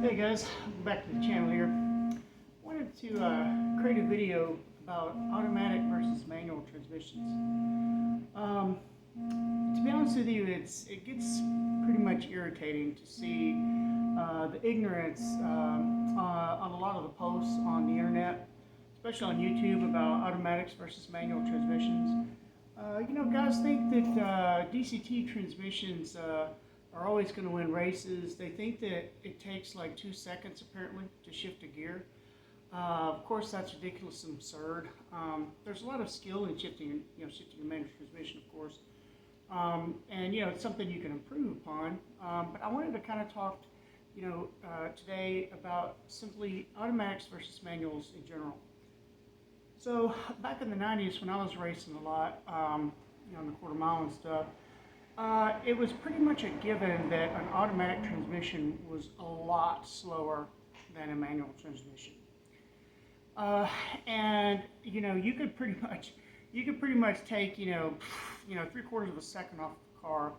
Hey guys, back to the channel here. Wanted to create a video about automatic versus manual transmissions. To be honest with you, it gets pretty much irritating to see the ignorance on a lot of the posts on the internet, especially on YouTube, about automatics versus manual transmissions. Guys think that DCT transmissions are always going to win races. They think that it takes like 2 seconds apparently to shift a gear. Of course, that's ridiculous and absurd. There's a lot of skill in shifting a manual transmission, of course, and it's something you can improve upon. But I wanted to kind of talk, today about simply automatics versus manuals in general. So back in the 90s, when I was racing a lot, in the quarter mile and stuff, it was pretty much a given that an automatic transmission was a lot slower than a manual transmission. And you could pretty much take 3/4 of a second off the car,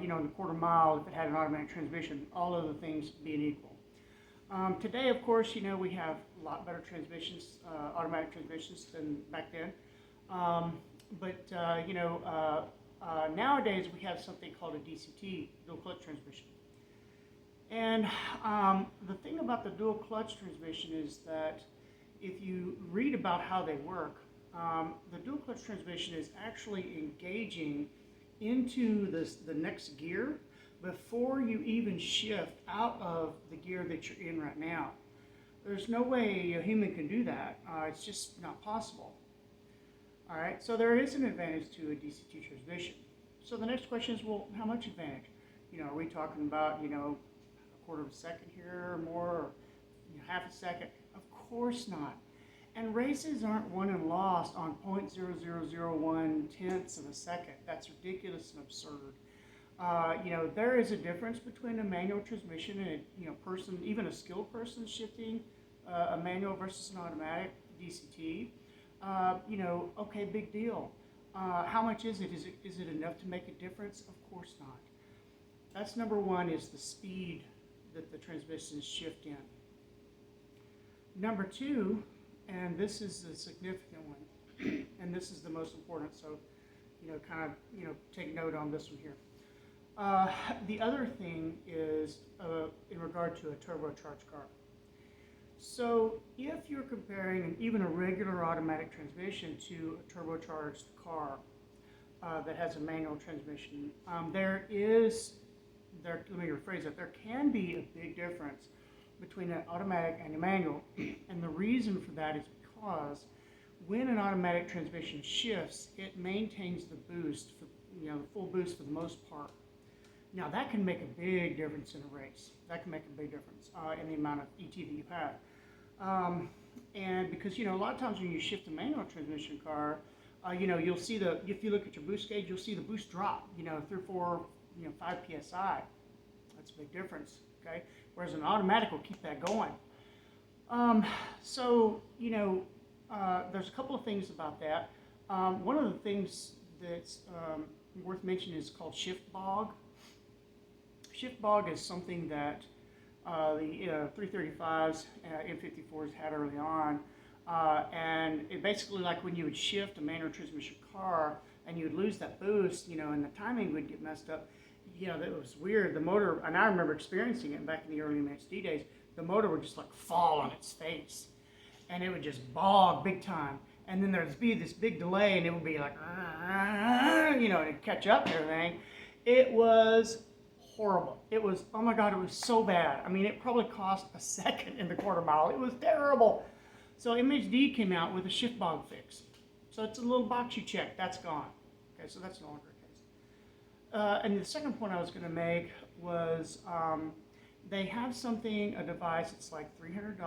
in the quarter mile if it had an automatic transmission, all other things being equal. Today, of course, we have a lot better transmissions, automatic transmissions than back then. Nowadays we have something called a DCT, dual clutch transmission. And the thing about the dual clutch transmission is that if you read about how they work, the dual clutch transmission is actually engaging into the next gear before you even shift out of the gear that you're in right now. There's no way a human can do that. It's just not possible. All right, so there is an advantage to a DCT transmission. So the next question is, well, how much advantage? Are we talking about, 1/4 of a second here or more, or half a second? Of course not. And races aren't won and lost on 0.0001 tenths of a second. That's ridiculous and absurd. There is a difference between a manual transmission and a even a skilled person shifting a manual versus an automatic DCT. Okay, big deal. How much is it? Is it enough to make a difference? Of course not. That's number one, is the speed that the transmissions shift in. Number two, and this is the significant one, and this is the most important, so take note on this one here. The other thing is in regard to a turbocharged car. So if you're comparing even a regular automatic transmission to a turbocharged car that has a manual transmission, let me rephrase that, there can be a big difference between an automatic and a manual. And the reason for that is because when an automatic transmission shifts, it maintains the boost, the full boost for the most part. Now that can make a big difference in a race. That can make a big difference in the amount of ET that you have. And because, a lot of times when you shift a manual transmission car, you'll see if you look at your boost gauge, you'll see the boost drop, 3, 4, 5 PSI. That's a big difference, okay? Whereas an automatic will keep that going. There's a couple of things about that. One of the things that's worth mentioning is called shift bog. Shift bog is something that the 335s, M54s had early on, and it basically, like when you would shift a manual transmission car and you would lose that boost, and the timing would get messed up. That was weird. The motor, and I remember experiencing it back in the early MXD days, the motor would just like fall on its face, and it would just bog big time. And then there'd be this big delay, and it would be like, it'd catch up and everything. It was horrible. It was, oh my God, it was so bad. I mean, it probably cost a second in the quarter mile. It was terrible. So MXD came out with a shift bog fix. So it's a little box you check. That's gone. Okay, so that's no longer the case. And the second point I was going to make was they have a device that's like $300,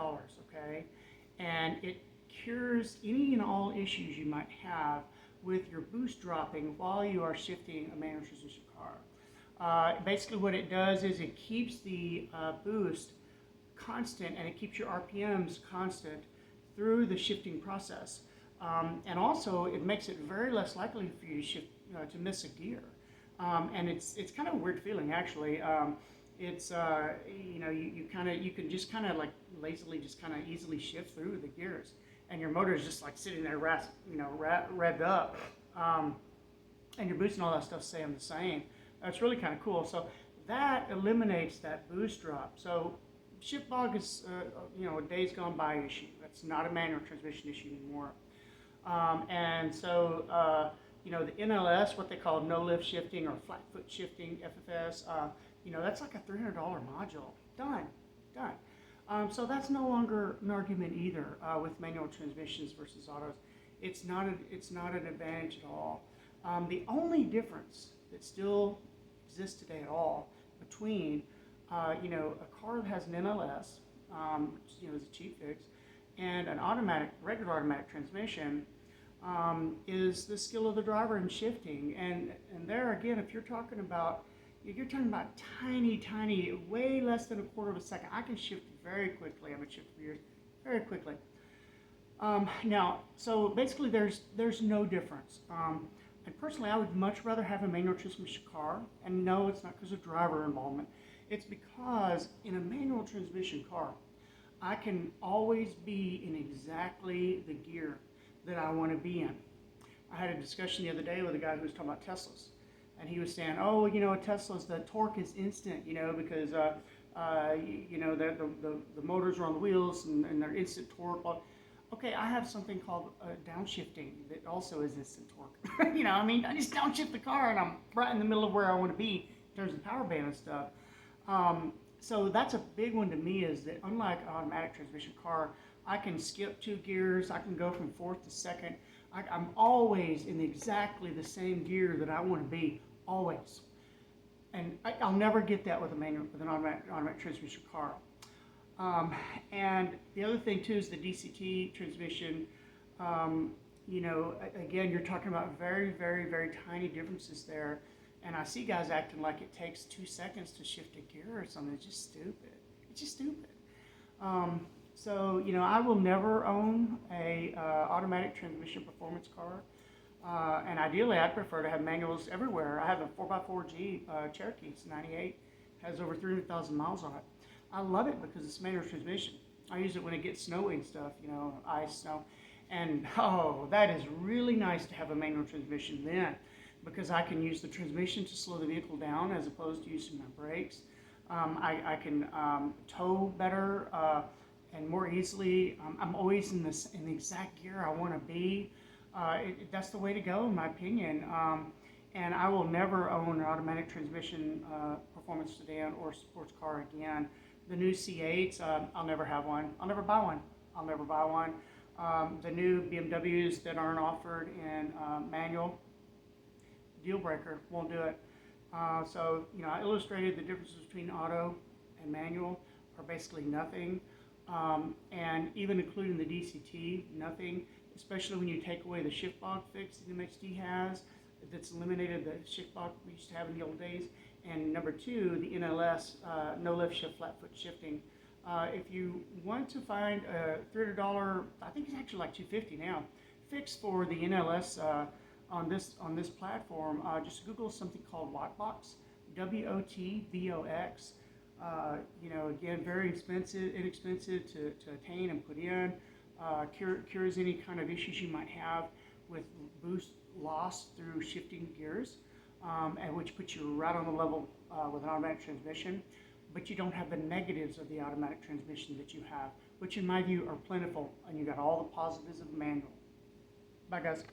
okay? And it cures any and all issues you might have with your boost dropping while you are shifting a manual transmission car. Basically what it does is it keeps the boost constant, and it keeps your RPMs constant through the shifting process. And also it makes it very less likely for you to miss a gear. And it's kind of a weird feeling, actually. It's you can just kind of like lazily just kind of easily shift through the gears, and your motor is just like sitting there, revved up, and your boost and all that stuff staying the same. That's really kind of cool. So that eliminates that boost drop. So shift bog is a days gone by issue. That's not a manual transmission issue anymore. And so the NLS, what they call no lift shifting or flat foot shifting, FFS, that's like a $300 module. Done. So that's no longer an argument either with manual transmissions versus autos. It's not an advantage at all. The only difference that still exists today at all between a car that has an NLS, which is a cheap fix, and an regular automatic transmission, is the skill of the driver in shifting. And there again, if you're talking about tiny, way less than a quarter of a second, I can shift very quickly. I've been shifting for years, very quickly. Now, so basically, there's no difference. And personally, I would much rather have a manual transmission car. And no, it's not because of driver involvement. It's because in a manual transmission car, I can always be in exactly the gear that I want to be in. I had a discussion the other day with a guy who was talking about Teslas. And he was saying, Tesla's, the torque is instant, because, the motors are on the wheels and they're instant torque. Okay, I have something called downshifting that also is instant torque. I just downshift the car and I'm right in the middle of where I want to be in terms of power band and stuff. So that's a big one to me, is that unlike an automatic transmission car, I can skip 2 gears, I can go from fourth to second. I'm always in exactly the same gear that I want to be, always. And I'll never get that with an automatic transmission car. And the other thing too is the DCT transmission. Again, you're talking about very, very, very tiny differences there. And I see guys acting like it takes 2 seconds to shift a gear or something. It's just stupid. So I will never own a automatic transmission performance car. And ideally, I'd prefer to have manuals everywhere. I have a 4x4 Cherokee. It's 98. Has over 300,000 miles on it. I love it because it's manual transmission. I use it when it gets snowy and stuff, ice, snow. And that is really nice to have a manual transmission then, because I can use the transmission to slow the vehicle down as opposed to using my brakes. I can tow better and more easily. I'm always in the exact gear I want to be. That's the way to go, in my opinion. And I will never own an automatic transmission performance sedan or sports car again. The new C8s, I'll never have one. I'll never buy one. The new BMWs that aren't offered in manual, deal breaker, won't do it. So I illustrated the differences between auto and manual are basically nothing. And even including the DCT, nothing, especially when you take away the shift bog fix that MXD has, that's eliminated the shift bog we used to have in the old days. And number 2, the NLS, no lift shift, flat foot shifting. If you want to find a $300, I think it's actually like $250 now, fix for the NLS on this platform, just Google something called Wattbox, WOTBOX. Again, very inexpensive to attain and put in. Cures any kind of issues you might have with boost loss through shifting gears, and which puts you right on the level with an automatic transmission. But you don't have the negatives of the automatic transmission that you have, which in my view are plentiful, and you got all the positives of manual. Bye, guys.